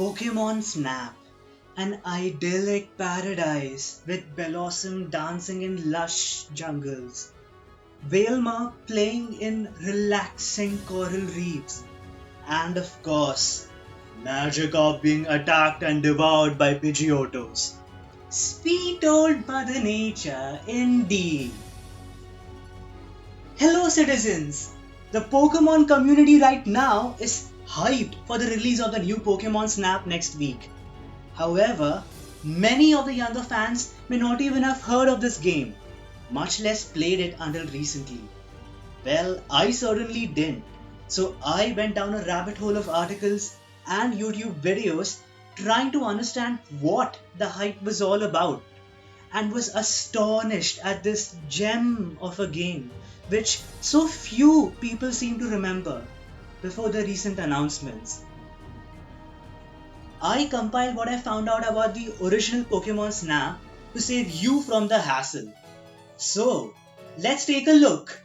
Pokemon Snap, an idyllic paradise with Bellossom dancing in lush jungles, Wailmer playing in relaxing coral reefs, and of course, Magikarp being attacked and devoured by Pidgeotos. Sweet old Mother Nature, indeed. Hello, citizens! The Pokemon community right now is hyped for the release of the new Pokemon Snap next week. However, many of the younger fans may not even have heard of this game, much less played it until recently. Well, I certainly didn't. So I went down a rabbit hole of articles and YouTube videos trying to understand what the hype was all about and was astonished at this gem of a game which so few people seem to remember before the recent announcements. I compiled what I found out about the original Pokemon Snap to save you from the hassle. So, let's take a look.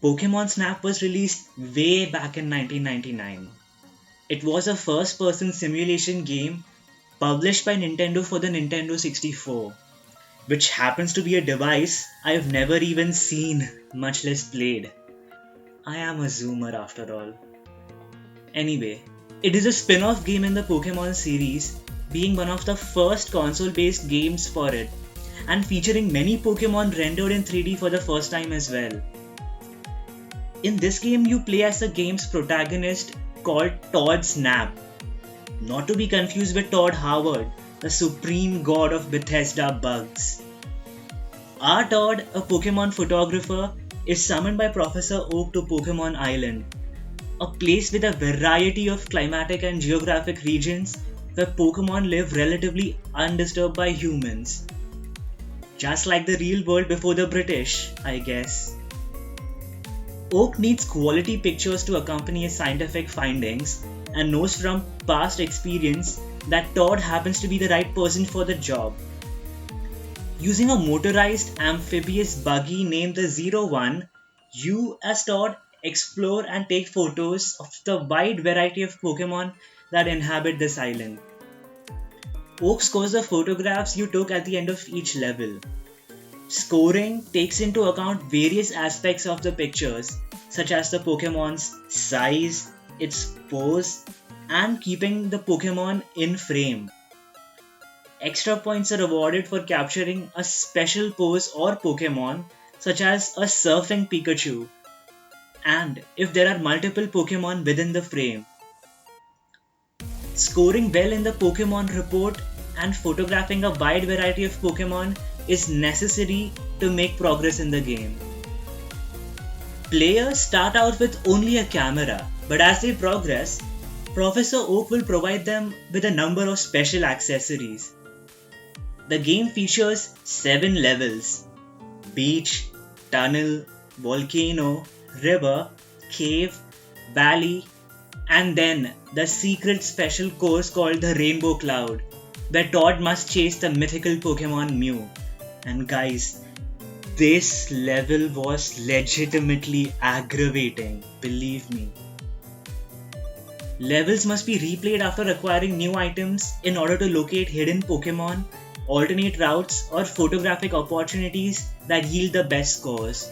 Pokemon Snap was released way back in 1999. It was a first person simulation game published by Nintendo for the Nintendo 64, which happens to be a device I've never even seen, much less played. I am a zoomer after all. Anyway, it is a spin off game in the Pokemon series, being one of the first console based games for it, and featuring many Pokemon rendered in 3D for the first time as well. In this game, you play as the game's protagonist called Todd Snap, not to be confused with Todd Howard, the supreme god of Bethesda bugs. Our Todd, a Pokemon photographer, is summoned by Professor Oak to Pokemon Island, a place with a variety of climatic and geographic regions where Pokemon live relatively undisturbed by humans. Just like the real world before the British, I guess. Oak needs quality pictures to accompany his scientific findings and knows from past experience that Todd happens to be the right person for the job. Using a motorized amphibious buggy named the Zero One, you as Todd explore and take photos of the wide variety of Pokemon that inhabit this island. Oak scores the photographs you took at the end of each level. Scoring takes into account various aspects of the pictures, such as the Pokemon's size, its pose, and keeping the Pokemon in frame. Extra points are awarded for capturing a special pose or Pokemon, such as a surfing Pikachu, and if there are multiple Pokemon within the frame. Scoring well in the Pokemon report and photographing a wide variety of Pokemon is necessary to make progress in the game. Players start out with only a camera, but as they progress, Professor Oak will provide them with a number of special accessories. The game features 7 levels: beach, tunnel, volcano, river, cave, valley, and then the secret special course called the Rainbow Cloud, where Todd must chase the mythical Pokemon Mew. And guys, this level was legitimately aggravating, believe me. Levels must be replayed after acquiring new items in order to locate hidden Pokemon, alternate routes, or photographic opportunities that yield the best scores.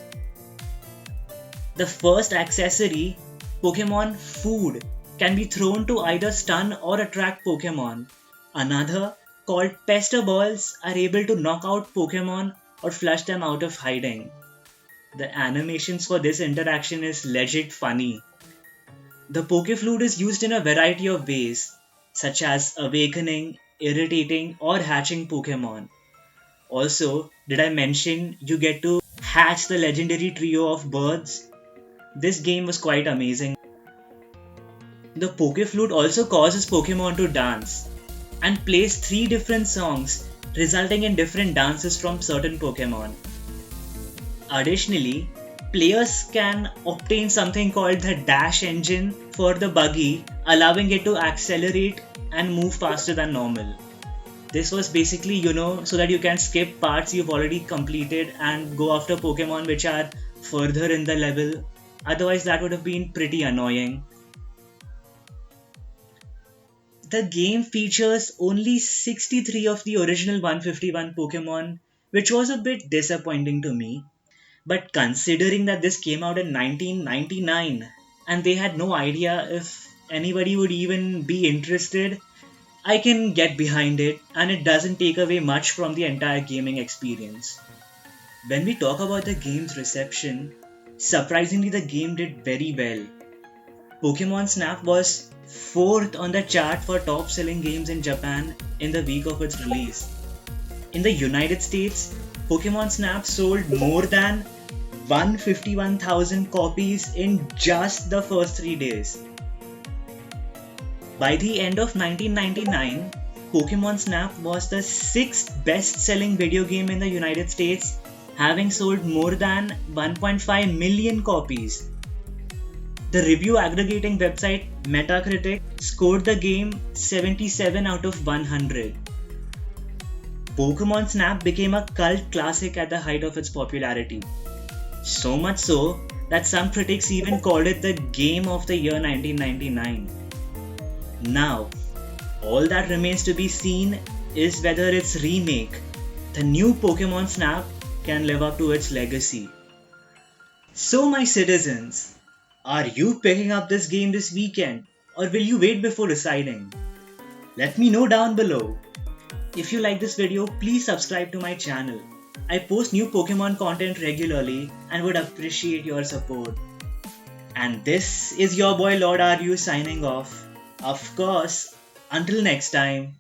The first accessory, Pokemon Food, can be thrown to either stun or attract Pokemon. Another, called Pester Balls, are able to knock out Pokemon or flush them out of hiding. The animations for this interaction is legit funny. The Pokeflute is used in a variety of ways, such as awakening, irritating, or hatching Pokemon. Also, did I mention you get to hatch the legendary trio of birds? This game was quite amazing. The Pokeflute also causes Pokemon to dance and plays 3 different songs, resulting in different dances from certain Pokemon. Additionally, players can obtain something called the Dash Engine for the buggy, allowing it to accelerate and move faster than normal. This was basically, so that you can skip parts you've already completed and go after Pokemon which are further in the level. Otherwise, that would have been pretty annoying. The game features only 63 of the original 151 Pokemon, which was a bit disappointing to me. But considering that this came out in 1999 and they had no idea if anybody would even be interested, I can get behind it, and it doesn't take away much from the entire gaming experience. When we talk about the game's reception, surprisingly the game did very well. Pokemon Snap was 4th on the chart for top selling games in Japan in the week of its release. In the United States, Pokemon Snap sold more than 151,000 copies in just the first 3 days. By the end of 1999, Pokemon Snap was the 6th best selling video game in the United States, having sold more than 1.5 million copies. The review aggregating website Metacritic scored the game 77 out of 100. Pokemon Snap became a cult classic at the height of its popularity. So much so that some critics even called it the Game of the Year 1999. Now, all that remains to be seen is whether its remake, the new Pokemon Snap, can live up to its legacy. So, my citizens, are you picking up this game this weekend, or will you wait before deciding? Let me know down below. If you like this video, please subscribe to my channel. I post new Pokemon content regularly and would appreciate your support. And this is your boy Lord RU signing off. Of course, until next time.